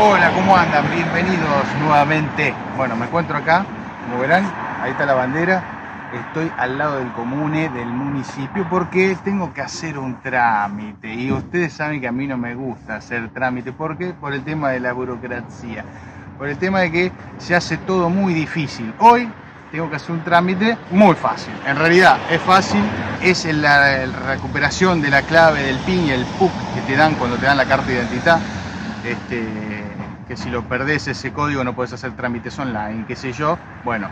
Hola, ¿cómo andan? Bienvenidos nuevamente. Bueno, me encuentro acá, como verán, ahí está la bandera. Estoy al lado del comune, del municipio, porque tengo que hacer un trámite. Y ustedes saben que a mí no me gusta hacer trámite. ¿Por qué? Por el tema de la burocracia. Por el tema de que se hace todo muy difícil. Hoy tengo que hacer un trámite muy fácil. En realidad es fácil, es la recuperación de la clave del PIN y el PUC que te dan cuando te dan la carta de identidad. Que si lo perdés ese código no puedes hacer trámites online, qué sé yo. Bueno,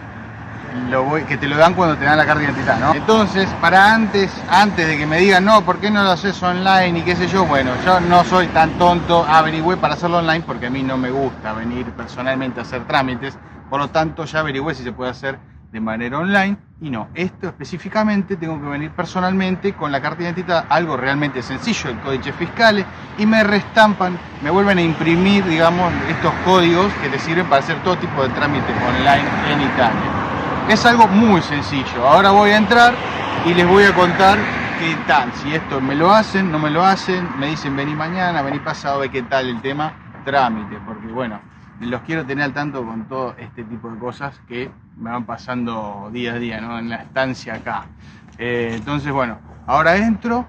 que te lo dan cuando te dan la carta de identidad, ¿no? Entonces, para antes de que me digan, no, ¿por qué no lo haces online y qué sé yo? Bueno, yo no soy tan tonto, averigüé para hacerlo online porque a mí no me gusta venir personalmente a hacer trámites, por lo tanto ya averigüé si se puede hacer de manera online y no, esto específicamente tengo que venir personalmente con la carta de identidad, algo realmente sencillo, el códice fiscal, y me restampan, me vuelven a imprimir, digamos, estos códigos que te sirven para hacer todo tipo de trámites online en Italia. Es algo muy sencillo. Ahora voy a entrar y les voy a contar qué tal, si esto me lo hacen, no me lo hacen, me dicen vení mañana, vení pasado, ve qué tal el tema trámite, porque bueno, los quiero tener al tanto con todo este tipo de cosas que me van pasando día a día, ¿no? En la estancia acá. Entonces, bueno, ahora entro,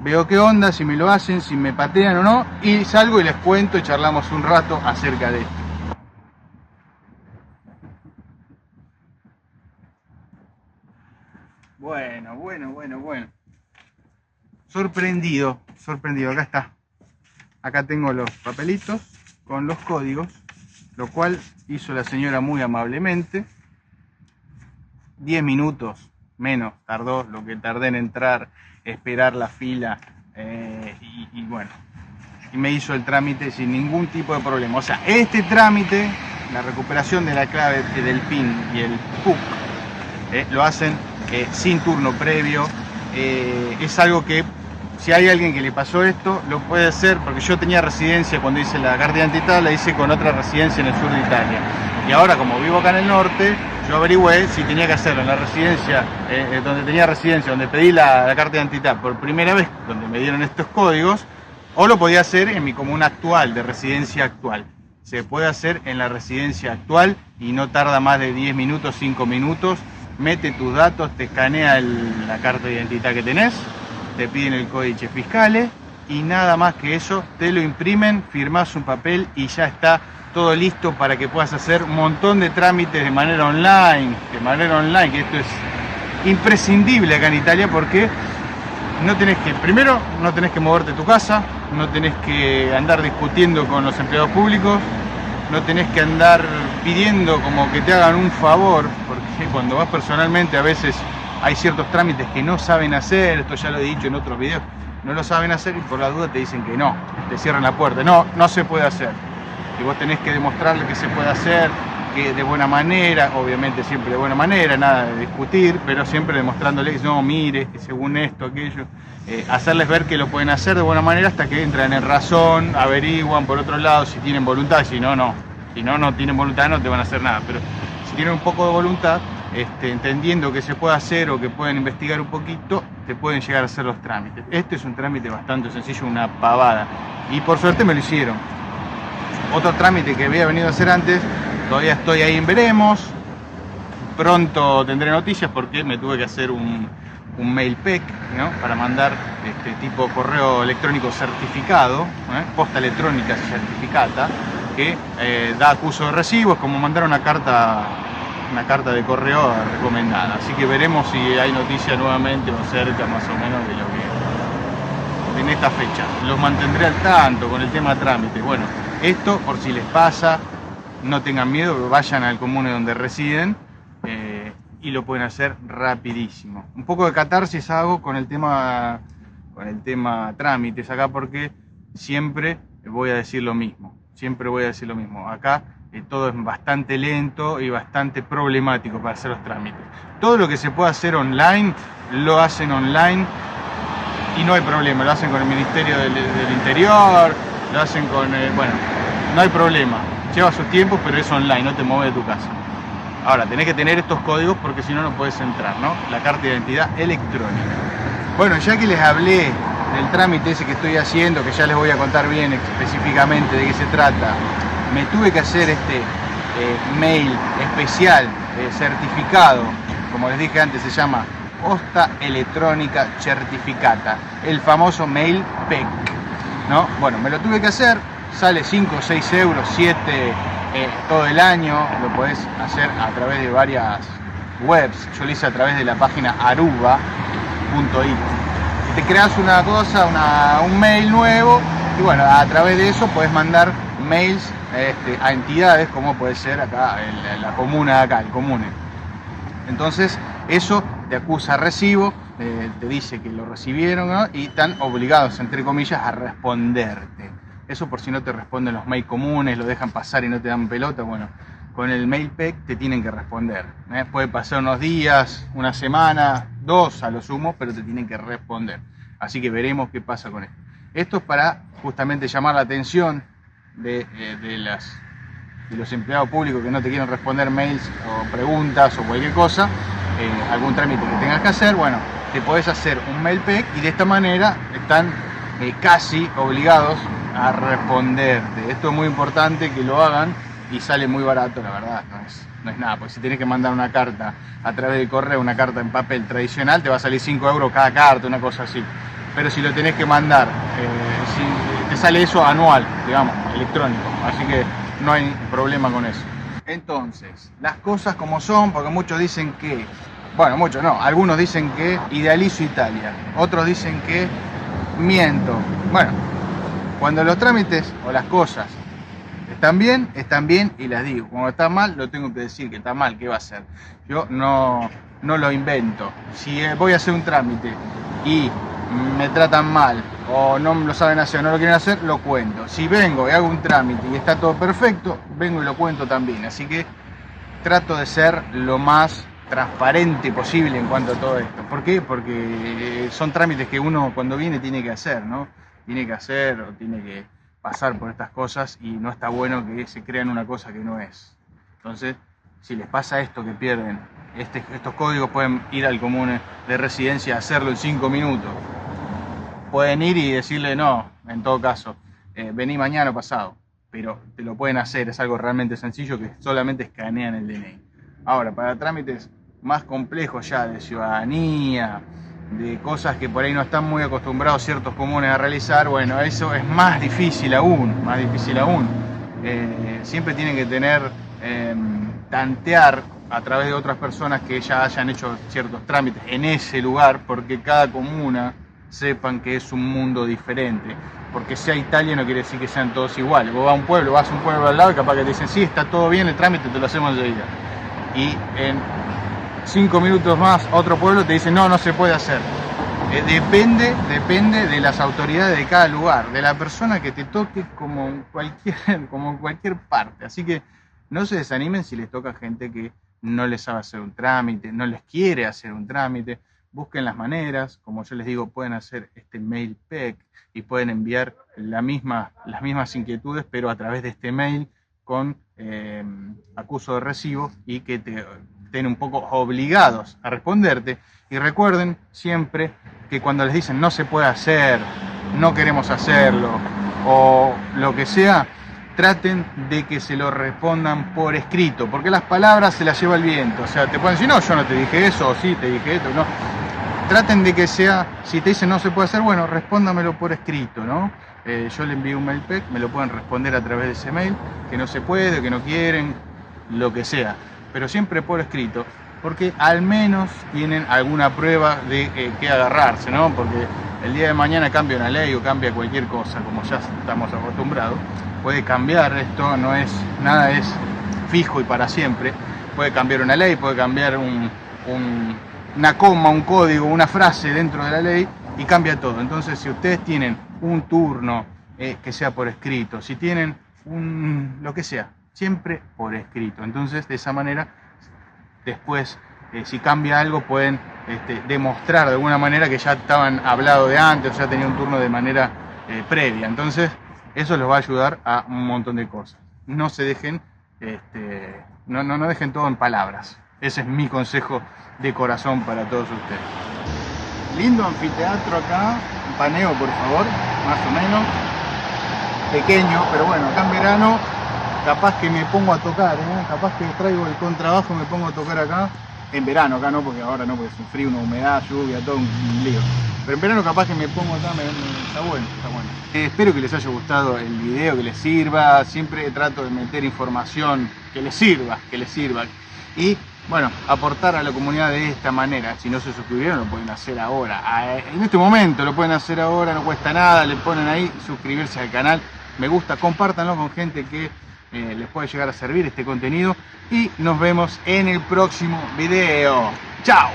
veo qué onda, si me lo hacen, si me patean o no, y salgo y les cuento y charlamos un rato acerca de esto. Bueno. Sorprendido, acá está. Acá tengo los papelitos con los códigos, lo cual hizo la señora muy amablemente. 10 minutos menos tardó lo que tardé en entrar, esperar la fila y bueno, y me hizo el trámite sin ningún tipo de problema. O sea, este trámite, la recuperación de la clave del PIN y el PUC, lo hacen sin turno previo. Es algo que si hay alguien que le pasó esto, lo puede hacer, porque yo tenía residencia cuando hice la carta de identidad, la hice con otra residencia en el sur de Italia. Y ahora, como vivo acá en el norte, yo averigüé si tenía que hacerlo en la residencia, donde tenía residencia, donde pedí la carta de identidad por primera vez, donde me dieron estos códigos, o lo podía hacer en mi comuna actual, de residencia actual. Se puede hacer en la residencia actual y no tarda más de 10 minutos, 5 minutos. Mete tus datos, te escanea la carta de identidad que tenés, te piden el códice fiscal y nada más que eso, te lo imprimen, firmás un papel y ya está todo listo para que puedas hacer un montón de trámites de manera online, que esto es imprescindible acá en Italia porque primero no tenés que moverte de tu casa, no tenés que andar discutiendo con los empleados públicos, no tenés que andar pidiendo como que te hagan un favor, porque cuando vas personalmente a veces hay ciertos trámites que no saben hacer, esto ya lo he dicho en otros videos, no lo saben hacer y por la duda te dicen que no, te cierran la puerta, no se puede hacer. Y vos tenés que demostrarle que se puede hacer, que de buena manera, obviamente siempre de buena manera, nada de discutir, pero siempre demostrándoles, no, mire, según esto, aquello, hacerles ver que lo pueden hacer de buena manera hasta que entran en razón, averiguan por otro lado si tienen voluntad, si no tienen voluntad no te van a hacer nada, pero si tienen un poco de voluntad, entendiendo que se puede hacer o que pueden investigar un poquito, te pueden llegar a hacer los trámites. Este es un trámite bastante sencillo, una pavada, y por suerte me lo hicieron. Otro trámite que había venido a hacer antes, todavía estoy ahí en veremos, pronto tendré noticias porque me tuve que hacer un mail pack, ¿no? Para mandar tipo correo electrónico certificado, posta electrónica certificata, que da acuso de recibos, como mandar una carta de correo recomendada. Así que veremos si hay noticia nuevamente o cerca más o menos de lo que en esta fecha. Los mantendré al tanto con el tema trámite. Bueno, esto por si les pasa, no tengan miedo, vayan al comune donde residen y lo pueden hacer rapidísimo. Un poco de catarsis hago con el tema trámites acá porque siempre voy a decir lo mismo. Acá todo es bastante lento y bastante problemático para hacer los trámites. Todo lo que se puede hacer online, lo hacen online y no hay problema. Lo hacen con el Ministerio del Interior, lo hacen con... bueno, no hay problema. Lleva sus tiempos, pero es online, no te mueves de tu casa. Ahora, tenés que tener estos códigos porque si no, no podés entrar, ¿no? La carta de identidad electrónica. Bueno, ya que les hablé del trámite ese que estoy haciendo, que ya les voy a contar bien específicamente de qué se trata, me tuve que hacer este mail especial certificado, como les dije antes, se llama Posta Electrónica Certificata, el famoso mail PEC, ¿no? Bueno, me lo tuve que hacer, sale 5 o 6 euros, 7 todo el año, lo podés hacer a través de varias webs. Yo lo hice a través de la página aruba.it. Te creas una cosa, un mail nuevo, y bueno, a través de eso podés mandar mails a entidades como puede ser acá la comuna de acá, el comune. Entonces eso te acusa recibo, te dice que lo recibieron, ¿no? Y están obligados, entre comillas, a responderte. Eso por si no te responden los mails comunes, lo dejan pasar y no te dan pelota. Bueno, con el mail PEC te tienen que responder. Puede pasar unos días, una semana, 2 a lo sumo, pero te tienen que responder. Así que veremos qué pasa con esto. Esto es para justamente llamar la atención de los empleados públicos que no te quieren responder mails o preguntas o cualquier cosa, algún trámite que tengas que hacer. Bueno, te podés hacer un mail PEC y de esta manera están casi obligados a responderte. Esto es muy importante que lo hagan y sale muy barato, la verdad, no es nada, porque si tenés que mandar una carta a través del correo, una carta en papel tradicional, te va a salir 5 euros cada carta, una cosa así. Pero si lo tenés que mandar, te sale eso anual, digamos, electrónico, así que no hay problema con eso. Entonces, las cosas como son, porque muchos dicen que, bueno, muchos no, algunos dicen que idealizo Italia, otros dicen que miento. Bueno, cuando los trámites o las cosas están bien y las digo. Cuando está mal, lo tengo que decir que está mal, ¿qué va a hacer? Yo no lo invento. Si voy a hacer un trámite y me tratan mal o no lo saben hacer o no lo quieren hacer, lo cuento. Si vengo y hago un trámite y está todo perfecto, vengo y lo cuento también. Así que trato de ser lo más transparente posible en cuanto a todo esto. ¿Por qué? Porque son trámites que uno cuando viene tiene que hacer, ¿no? Tiene que hacer o tiene que pasar por estas cosas y no está bueno que se crean una cosa que no es. Entonces, si les pasa esto que pierden, estos códigos pueden ir al comune de residencia a hacerlo en 5 minutos. Pueden ir y decirle no, en todo caso, vení mañana o pasado, pero te lo pueden hacer, es algo realmente sencillo que solamente escanean el DNI. Ahora, para trámites más complejos ya de ciudadanía, de cosas que por ahí no están muy acostumbrados ciertos comunes a realizar, bueno, eso es más difícil aún, siempre tienen que tener, tantear a través de otras personas que ya hayan hecho ciertos trámites en ese lugar, porque cada comuna sepan que es un mundo diferente, porque sea Italia no quiere decir que sean todos iguales. Vos vas a un pueblo al lado y capaz que te dicen, sí, está todo bien el trámite, te lo hacemos enseguida. Y en 5 minutos más otro pueblo te dice no se puede hacer. Depende de las autoridades de cada lugar, de la persona que te toque como en cualquier parte. Así que no se desanimen si les toca gente que no les sabe hacer un trámite, no les quiere hacer un trámite. Busquen las maneras, como yo les digo, pueden hacer este mail PEC y pueden enviar las mismas inquietudes, pero a través de este mail con acuso de recibo y que te estén un poco obligados a responderte. Y recuerden siempre que cuando les dicen no se puede hacer, no queremos hacerlo o lo que sea, traten de que se lo respondan por escrito, porque las palabras se las lleva el viento. O sea, te pueden decir, no, yo no te dije eso, o sí, te dije esto, no. Traten de que sea, si te dicen no se puede hacer, bueno, respóndamelo por escrito, ¿no? Yo le envío un mail PEC, me lo pueden responder a través de ese mail, que no se puede, que no quieren, lo que sea, pero siempre por escrito, porque al menos tienen alguna prueba de que agarrarse, ¿no? Porque el día de mañana cambia una ley o cambia cualquier cosa, como ya estamos acostumbrados, puede cambiar esto, nada es fijo y para siempre, puede cambiar una ley, puede cambiar una coma, un código, una frase dentro de la ley y cambia todo. Entonces, si ustedes tienen un turno que sea por escrito, si tienen lo que sea, siempre por escrito. Entonces, de esa manera, después, si cambia algo, pueden demostrar de alguna manera que ya estaban hablado de antes, o ya tenían un turno de manera previa. Entonces, eso les va a ayudar a un montón de cosas. No se dejen, no dejen todo en palabras. Ese es mi consejo de corazón para todos ustedes. Lindo anfiteatro acá, paneo, por favor, más o menos. Pequeño, pero bueno, acá en verano capaz que me pongo a tocar, capaz que traigo el contrabajo y me pongo a tocar acá. En verano, acá no, porque ahora no, porque es un frío, una humedad, lluvia, todo un lío. Pero en verano capaz que me pongo acá, está bueno, está bueno. Espero que les haya gustado el video, que les sirva. Siempre trato de meter información que les sirva, Y bueno, aportar a la comunidad de esta manera. Si no se suscribieron, lo pueden hacer ahora. En este momento lo pueden hacer ahora, no cuesta nada. Le ponen ahí suscribirse al canal. Me gusta, compártanlo con gente que les puede llegar a servir este contenido. Y nos vemos en el próximo video. ¡Chao!